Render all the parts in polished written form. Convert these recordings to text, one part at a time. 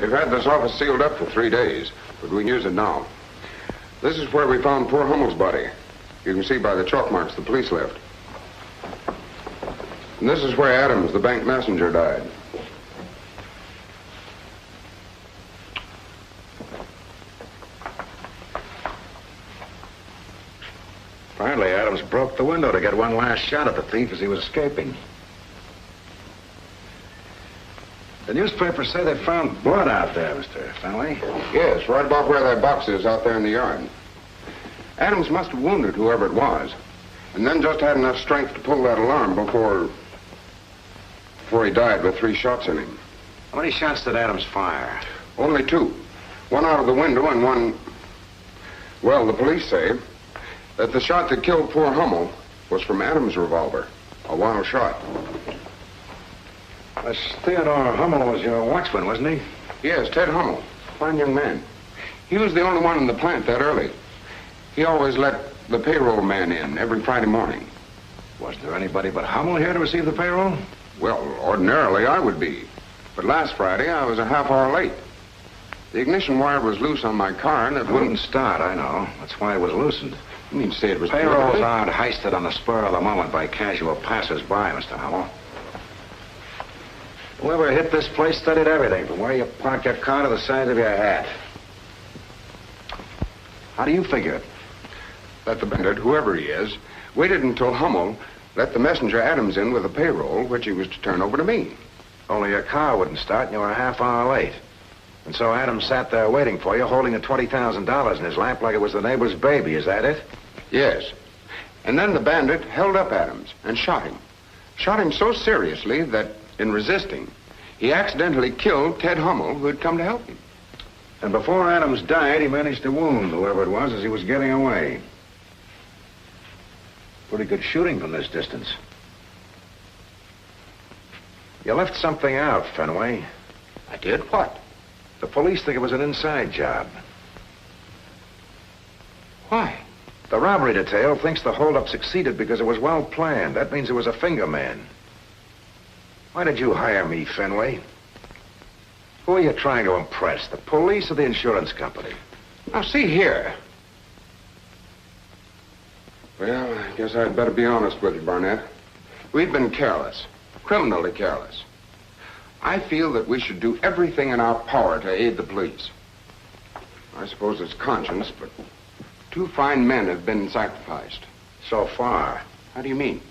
We've had this office sealed up for 3 days, but we can use it now. This is where we found poor Hummel's body. You can see by the chalk marks the police left. And this is where Adams, the bank messenger, died. Finally, Adams broke the window to get one last shot at the thief as he was escaping. The newspapers say they found blood out there, Mr. Fenway. Yes, right about where that box is out there in the yard. Adams must have wounded whoever it was, and then just had enough strength to pull that alarm before he died with 3 shots in him. How many shots did Adams fire? Only 2. One out of the window and one... Well, the police say that the shot that killed poor Hummel was from Adams' revolver. A wild shot. This Theodore Hummel was your watchman, wasn't he? Yes, Ted Hummel. Fine young man. He was the only one in the plant that early. He always let the payroll man in every Friday morning. Was there anybody but Hummel here to receive the payroll? Well, ordinarily I would be. But last Friday I was a half hour late. The ignition wire was loose on my car and it wouldn't start, I know. That's why it was loosened. You mean to say it was... Payrolls aren't heisted on the spur of the moment by casual passers-by, Mr. Hummel. Whoever hit this place studied everything, from where you park your car to the size of your hat. How do you figure it? That the bandit, whoever he is, waited until Hummel let the messenger Adams in with the payroll, which he was to turn over to me. Only your car wouldn't start and you were a half hour late. And so Adams sat there waiting for you, holding the $20,000 in his lap like it was the neighbor's baby. Is that it? Yes. And then the bandit held up Adams and shot him. Shot him so seriously that, in resisting, he accidentally killed Ted Hummel, who had come to help him. And before Adams died, he managed to wound whoever it was as he was getting away. Pretty good shooting from this distance. You left something out, Fenway. I did? What? The police think it was an inside job. Why? The robbery detail thinks the holdup succeeded because it was well planned. That means it was a finger man. Why did you hire me, Fenway? Who are you trying to impress, the police or the insurance company? Now, see here. Well, I guess I'd better be honest with you, Barnett. We've been careless, criminally careless. I feel that we should do everything in our power to aid the police. I suppose it's conscience, but 2 fine men have been sacrificed. So far. How do you mean?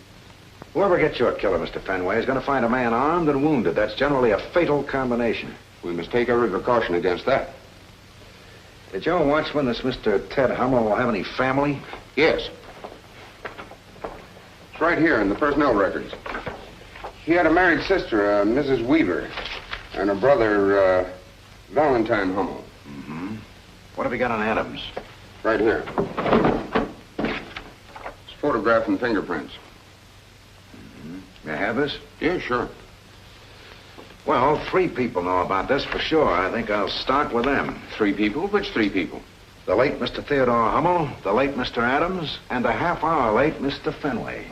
Whoever gets your killer, Mr. Fenway, is going to find a man armed and wounded. That's generally a fatal combination. We must take every precaution against that. Did your watchman, this Mr. Ted Hummel, have any family? Yes. It's right here in the personnel records. He had a married sister, Mrs. Weaver, and a brother, Valentine Hummel. Mm-hmm. What have you got on Adams? Right here. It's photograph and fingerprints. Mm-hmm. May I have this? Yeah, sure. Well, 3 people know about this for sure. I think I'll start with them. 3 people? Which 3 people? The late Mr. Theodore Hummel, the late Mr. Adams, and a half-hour late Mr. Fenway.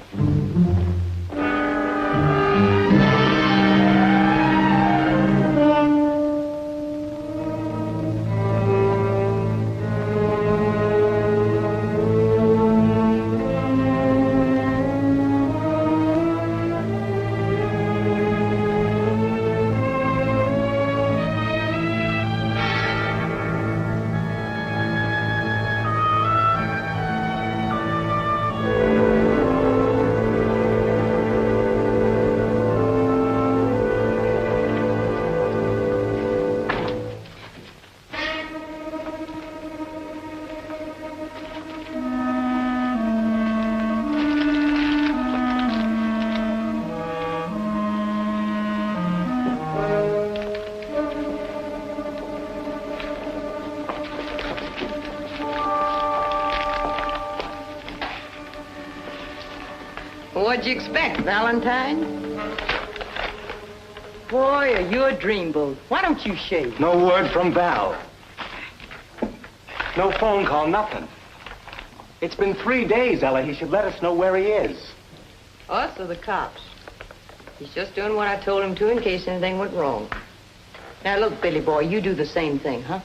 What'd you expect, Valentine? Boy, are you a dreamboat. Why don't you shave? No word from Val. No phone call, nothing. It's been 3 days, Ella. He should let us know where he is. Us or the cops? He's just doing what I told him to in case anything went wrong. Now, look, Billy boy, you do the same thing, huh?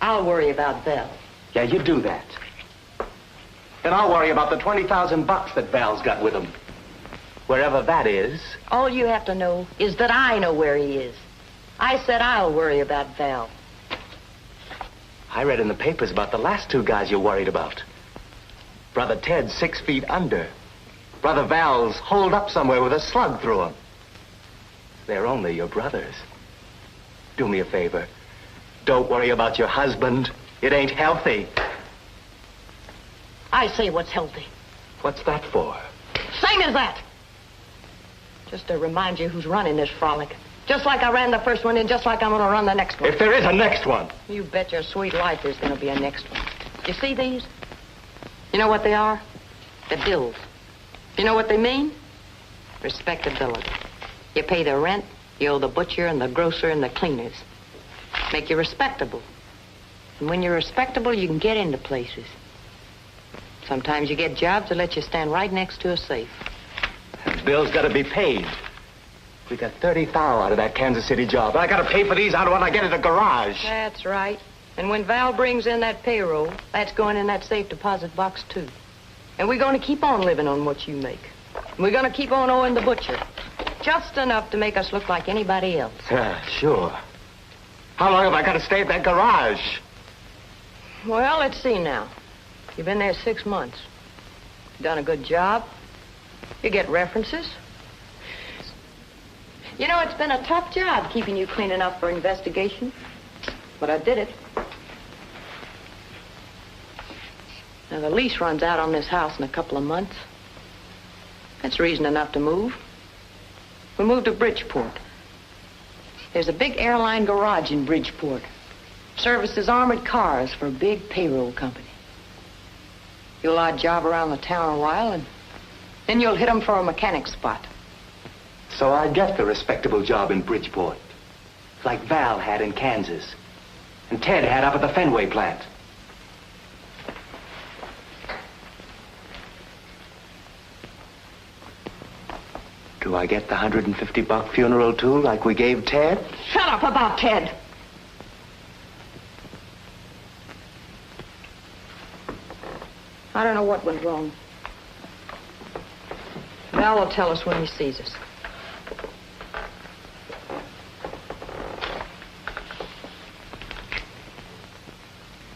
I'll worry about Val. Yeah, you do that. Then I'll worry about the 20,000 bucks that Val's got with him. Wherever that is. All you have to know is that I know where he is. I said I'll worry about Val. I read in the papers about the last 2 guys you're worried about. Brother Ted's 6 feet under. Brother Val's holed up somewhere with a slug through him. They're only your brothers. Do me a favor. Don't worry about your husband. It ain't healthy. I say what's healthy. What's that for? Same as that. Just to remind you who's running this frolic. Just like I ran the first one and just like I'm going to run the next one. If there is a next one. You bet your sweet life there's going to be a next one. You see these? You know what they are? They're bills. You know what they mean? Respectability. You pay the rent, you owe the butcher and the grocer and the cleaners. Make you respectable. And when you're respectable, you can get into places. Sometimes you get jobs that let you stand right next to a safe. The bill's got to be paid. We got 30 thou out of that Kansas City job. I got to pay for these out of what I get at the garage. That's right. And when Val brings in that payroll, that's going in that safe deposit box, too. And we're going to keep on living on what you make. And we're going to keep on owing the butcher. Just enough to make us look like anybody else. Sure. How long have I got to stay at that garage? Well, let's see now. You've been there 6 months. Done a good job. You get references. You know, it's been a tough job keeping you clean enough for investigation. But I did it. Now, the lease runs out on this house in a couple of months. That's reason enough to move. We moved to Bridgeport. There's a big airline garage in Bridgeport. Services armored cars for a big payroll company. You'll odd job around the town a while, and then you'll hit them for a mechanic spot. So I get the respectable job in Bridgeport. Like Val had in Kansas. And Ted had up at the Fenway plant. Do I get the $150 funeral too, like we gave Ted? Shut up about Ted. I don't know what went wrong. Val will tell us when he sees us.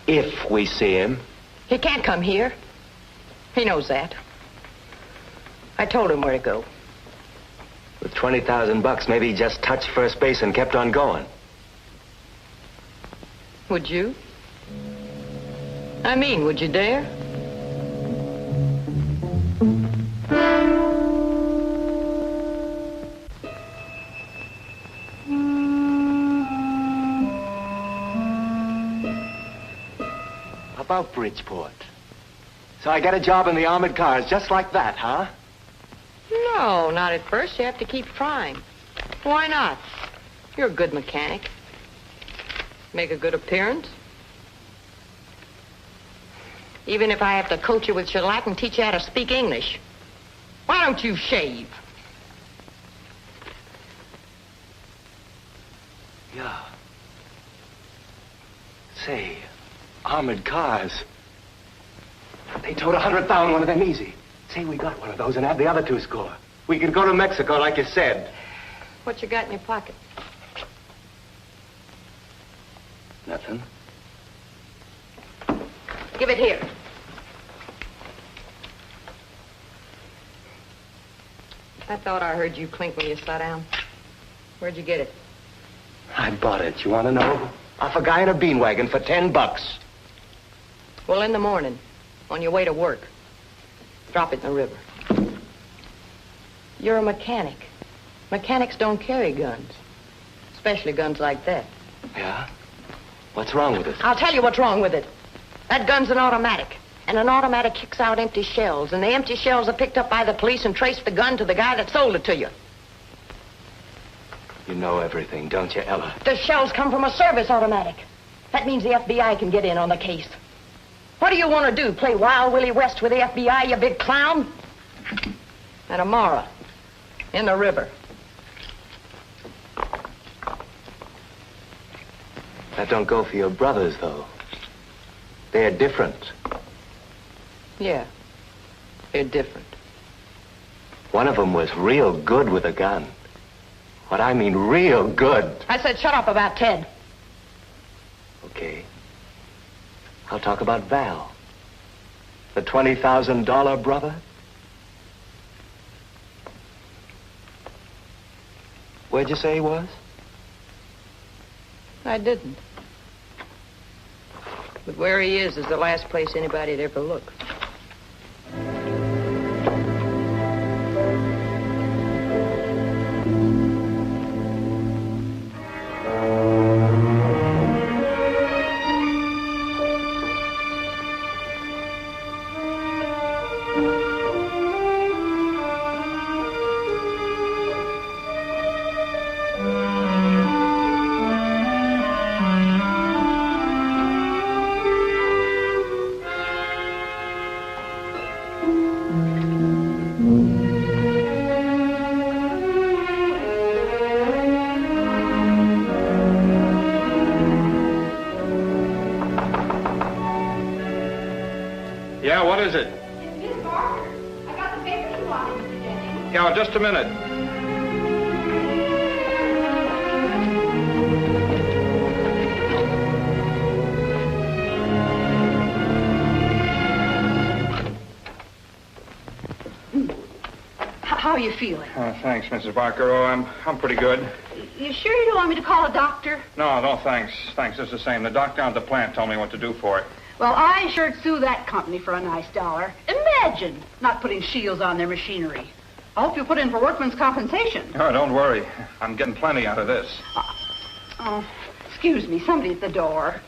If we see him. He can't come here. He knows that. I told him where to go. With 20,000 bucks, maybe he just touched first base and kept on going. Would you? I mean, would you dare? About Bridgeport. So I get a job in the armored cars just like that, huh? No, not at first. You have to keep trying. Why not? You're a good mechanic. Make a good appearance. Even if I have to coach you with shellac and teach you how to speak English. Why don't you shave? Yeah. Say, armored cars. They towed 100,000 one of them easy. Say, we got one of those and have the other two score. We could go to Mexico like you said. What you got in your pocket? Nothing. Give it here. I thought I heard you clink when you sat down. Where'd you get it? I bought it. You want to know? Off a guy in a bean wagon for $10. Well, in the morning, on your way to work, drop it in the river. You're a mechanic. Mechanics don't carry guns, especially guns like that. Yeah? What's wrong with it? I'll tell you what's wrong with it. That gun's an automatic, and an automatic kicks out empty shells, and the empty shells are picked up by the police and trace the gun to the guy that sold it to you. You know everything, don't you, Ella? The shells come from a service automatic. That means the FBI can get in on the case. What do you want to do, play Wild Willie West with the FBI, you big clown? And tomorrow, in the river. That don't go for your brothers, though. They're different. Yeah, they're different. One of them was real good with a gun. What I mean, real good. I said shut up about Ted. Okay. I'll talk about Val. The $20,000 brother. Where'd you say he was? I didn't. But where he is the last place anybody'd ever look. Yeah, what is it? It's Miss Barker. I got the papers you wanted, Mr. Jennings. Yeah, just a minute. How are you feeling? Thanks, Mrs. Barker. Oh, I'm pretty good. You sure you don't want me to call a doctor? No, thanks. Thanks, it's the same. The doc down at the plant told me what to do for it. Well, I sure'd sue that company for a nice dollar. Imagine not putting shields on their machinery. I hope you put in for workman's compensation. Oh, don't worry. I'm getting plenty out of this. Oh, excuse me, somebody at the door.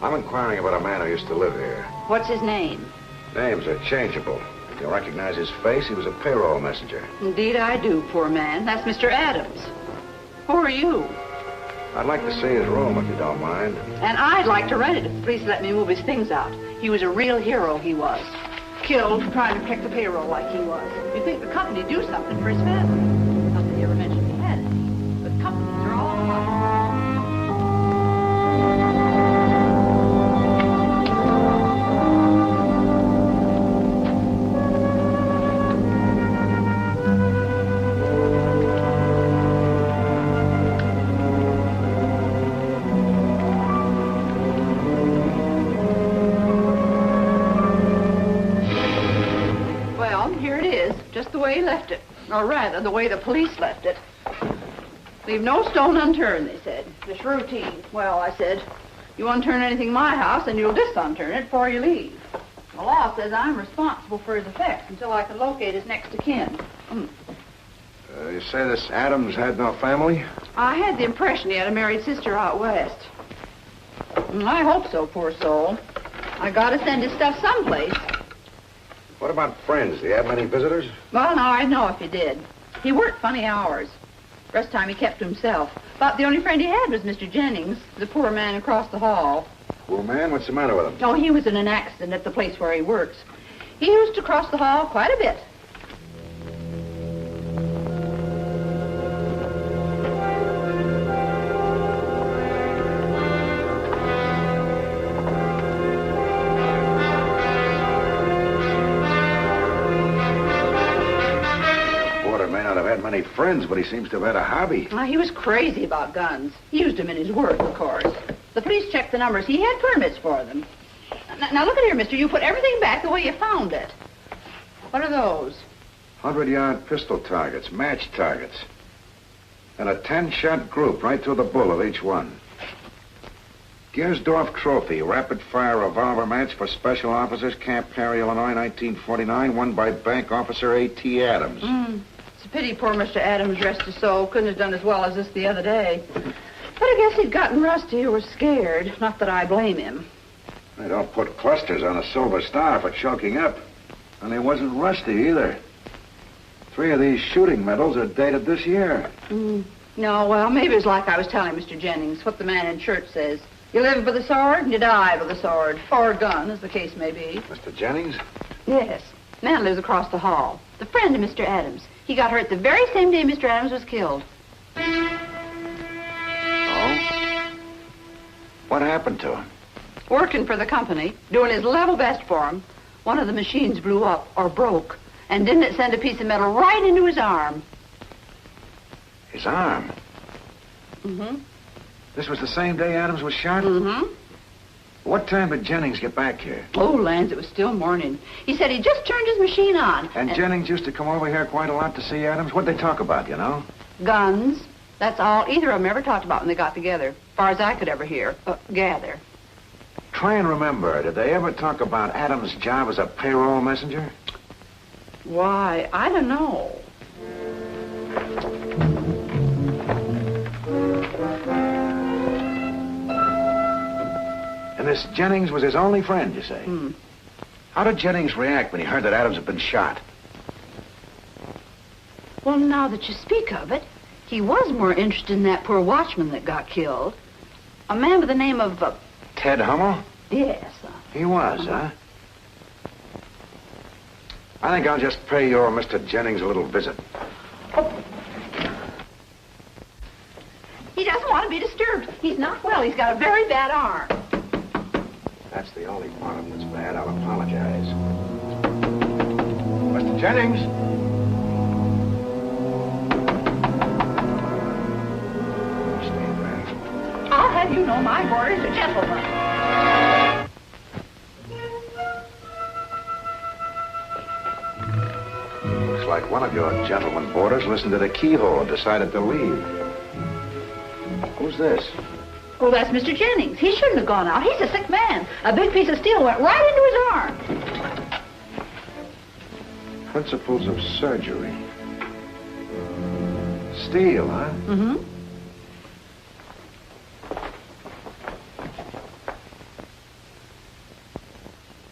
I'm inquiring about a man who used to live here. What's his name? Names are changeable. If you recognize his face, he was a payroll messenger. Indeed I do, poor man. That's Mr. Adams. Who are you? I'd like to see his room, if you don't mind. And I'd like to rent it if the police let me move his things out. He was a real hero, he was. Killed trying to protect the payroll like he was. You'd think the company would do something for his family. Not that he ever mentioned he had any. But companies are all alike. Just the way he left it. Or rather, the way the police left it. Leave no stone unturned, they said. Just routine. Well, I said, you unturned anything in my house, and you'll disunturn it before you leave. The law says I'm responsible for his effects until I can locate his next of kin. You say this Adams had no family? I had the impression he had a married sister out west. I hope so, poor soul. I gotta send his stuff someplace. What about friends? Do you have many visitors? Well, now, I'd know if he did. He worked funny hours. Rest of the time he kept to himself. About the only friend he had was Mr. Jennings, the poor man across the hall. Poor man? What's the matter with him? Oh, he was in an accident at the place where he works. He used to cross the hall quite a bit. Many friends, but he seems to have had a hobby. He was crazy about guns. He used them in his work, of course. The police checked the numbers. He had permits for them. Now look at here, mister. You put everything back the way you found it. What are those? 100-yard pistol targets, match targets. And a 10-shot group right through the bull of each one. Gersdorf Trophy, rapid-fire revolver match for special officers, Camp Perry, Illinois, 1949, won by bank officer A.T. Adams. It's a pity poor Mr. Adams, rest his soul, couldn't have done as well as this the other day. But I guess he'd gotten rusty or was scared. Not that I blame him. They don't put clusters on a silver star for choking up. And he wasn't rusty either. 3 of these shooting medals are dated this year. No, well, maybe it's like I was telling Mr. Jennings, what the man in church says. You live by the sword and you die by the sword. Or a gun, as the case may be. Mr. Jennings? Yes. Man lives across the hall. The friend of Mr. Adams. He got hurt the very same day Mr. Adams was killed. Oh? What happened to him? Working for the company, doing his level best for him. One of the machines blew up or broke. And didn't it send a piece of metal right into his arm? His arm? This was the same day Adams was shot? What time did Jennings get back here? Oh, Lance, it was still morning. He said he just turned his machine on. And Jennings used to come over here quite a lot to see Adams? What'd they talk about, you know? Guns. That's all either of them ever talked about when they got together. As far as I could ever hear. Gather. Try and remember, did they ever talk about Adams' job as a payroll messenger? Why, I don't know. And this Jennings was his only friend, you say? How did Jennings react when he heard that Adams had been shot? Well, now that you speak of it, he was more interested in that poor watchman that got killed. A man by the name of... Ted Hummel? Yes. He was, huh? I think I'll just pay your Mr. Jennings a little visit. He doesn't want to be disturbed. He's not well. He's got a very bad arm. That's the only part of it that's bad. I'll apologize. Mr. Jennings? Stay back. I'll have you know my boarder's a gentleman. Looks like one of your gentlemen boarders listened to the keyhole and decided to leave. Who's this? Oh, that's Mr. Jennings. He shouldn't have gone out. He's a sick man. A big piece of steel went right into his arm. Principles of surgery. Steel, huh?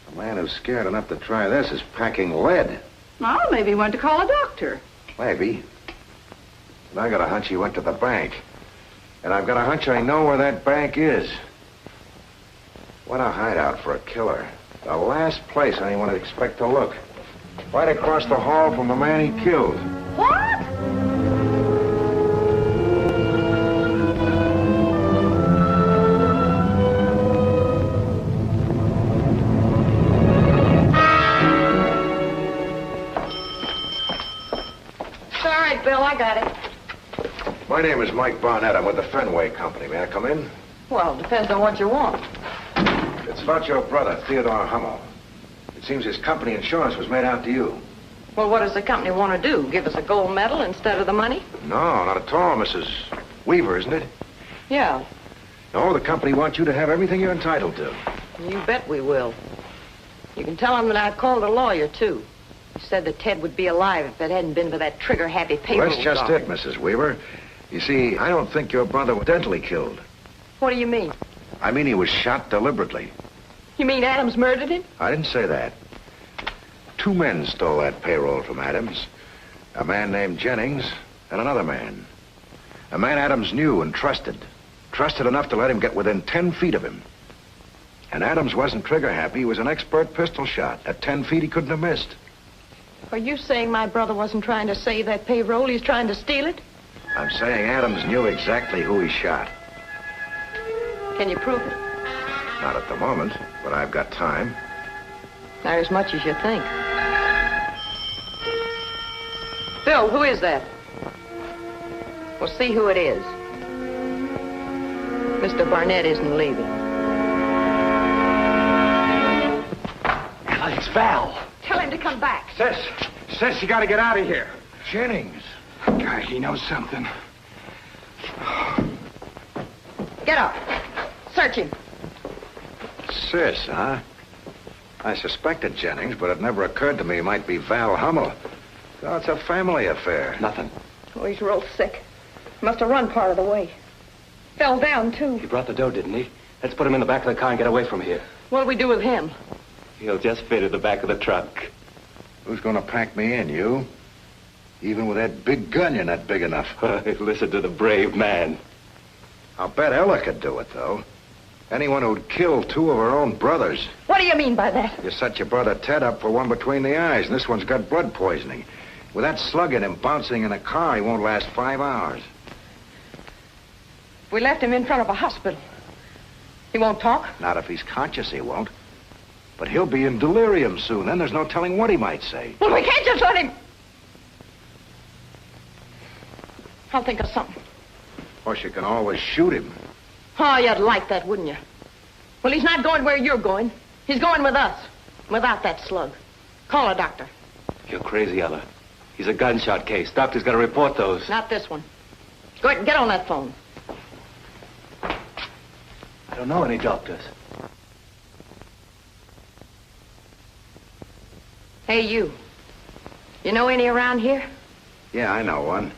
A man who's scared enough to try this is packing lead. Well, maybe he went to call a doctor. Maybe. But I got a hunch he went to the bank. And I've got a hunch I know where that bank is. What a hideout for a killer. The last place anyone would expect to look. Right across the hall from the man he killed. What? All right, Bill, I got it. My name is Mike Barnett. I'm with the Fenway Company. May I come in? Well, depends on what you want. It's about your brother, Theodore Hummel. It seems his company insurance was made out to you. Well, what does the company want to do? Give us a gold medal instead of the money? No, not at all, Mrs. Weaver, isn't it? Yeah, No, the company wants you to have everything you're entitled to. you bet we will. You can tell him that I called a lawyer, too. He said that Ted would be alive if it hadn't been for that trigger-happy Well, payroll that's just guard. it, Mrs. Weaver. You see, I don't think your brother was deadly killed. What do you mean? I mean he was shot deliberately. You mean Adams murdered him? I didn't say that. 2 men stole that payroll from Adams. A man named Jennings and another man. A man Adams knew and trusted. Trusted enough to let him get within 10 feet of him. And Adams wasn't trigger happy. He was an expert pistol shot. At 10 feet, he couldn't have missed. Are you saying my brother wasn't trying to save that payroll? He's trying to steal it? I'm saying Adams knew exactly who he shot. Can you prove it? Not at the moment, but I've got time. Not as much as you think. Bill, who is that? We'll see who it is. Mr. Barnett isn't leaving. It's Val. Tell him to come back. Sis, you gotta get out of here. Jennings. God, he knows something. Get up. Search him. Sis, huh? I suspected Jennings, but it never occurred to me he might be Val Hummel. So it's a family affair. Nothing. Oh, he's real sick. Must have run part of the way. Fell down, too. He brought the dough, didn't he? Let's put him in the back of the car and get away from here. What'll we do with him? He'll just fit in the back of the truck. Who's gonna pack me in, you? Even with that big gun, you're not big enough. Listen to the brave man. I'll bet Ella could do it, though. Anyone who'd kill 2 of her own brothers. What do you mean by that? You set your brother Ted up for one between the eyes, and this one's got blood poisoning. With that slug in him bouncing in a car, he won't last 5 hours. We left him in front of a hospital. He won't talk? Not if he's conscious, he won't. But he'll be in delirium soon. Then there's no telling what he might say. Well, we can't just let him. I'll think of something. Of course, you can always shoot him. Oh, you'd like that, wouldn't you? Well, he's not going where you're going. He's going with us. Without that slug. Call a doctor. You're crazy, Ella. He's a gunshot case. Doctor's got to report those. Not this one. Go ahead and get on that phone. I don't know any doctors. Hey, you. You know any around here? Yeah, I know one.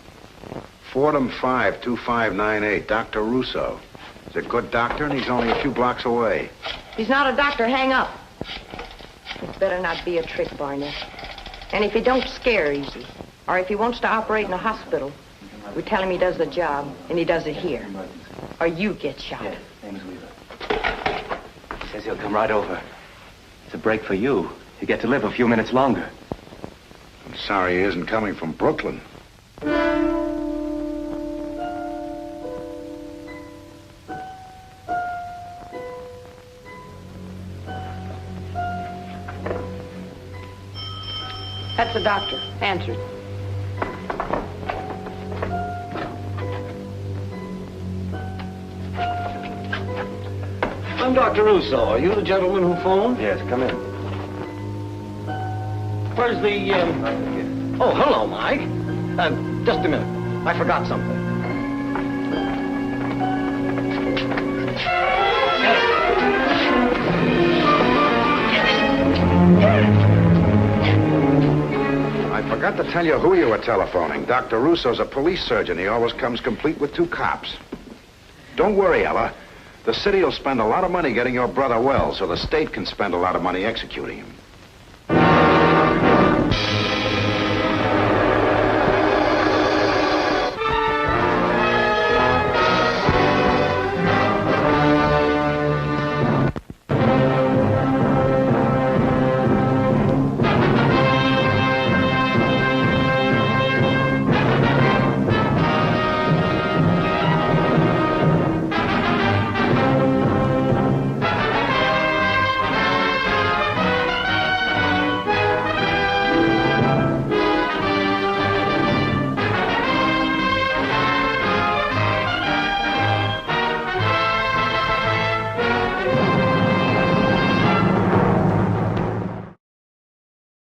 Fordham 5, 2598, Dr. Russo. He's a good doctor, and he's only a few blocks away. He's not a doctor. Hang up. It better not be a trick, Barnett. And if he don't scare easy, or if he wants to operate in a hospital, we tell him he does the job, and he does it here. Or you get shot. Yeah, name is Weaver. He says he'll come right over. It's a break for you. You get to live a few minutes longer. I'm sorry he isn't coming from Brooklyn. That's the doctor. Answered. I'm Dr. Russo. Are you the gentleman who phoned? Yes, come in. Where's the, Oh, hello, Mike. Just a minute. I forgot something. I forgot to tell you who you were telephoning. Dr. Russo's a police surgeon. He always comes complete with 2 cops. Don't worry, Ella. The city will spend a lot of money getting your brother well, so the state can spend a lot of money executing him.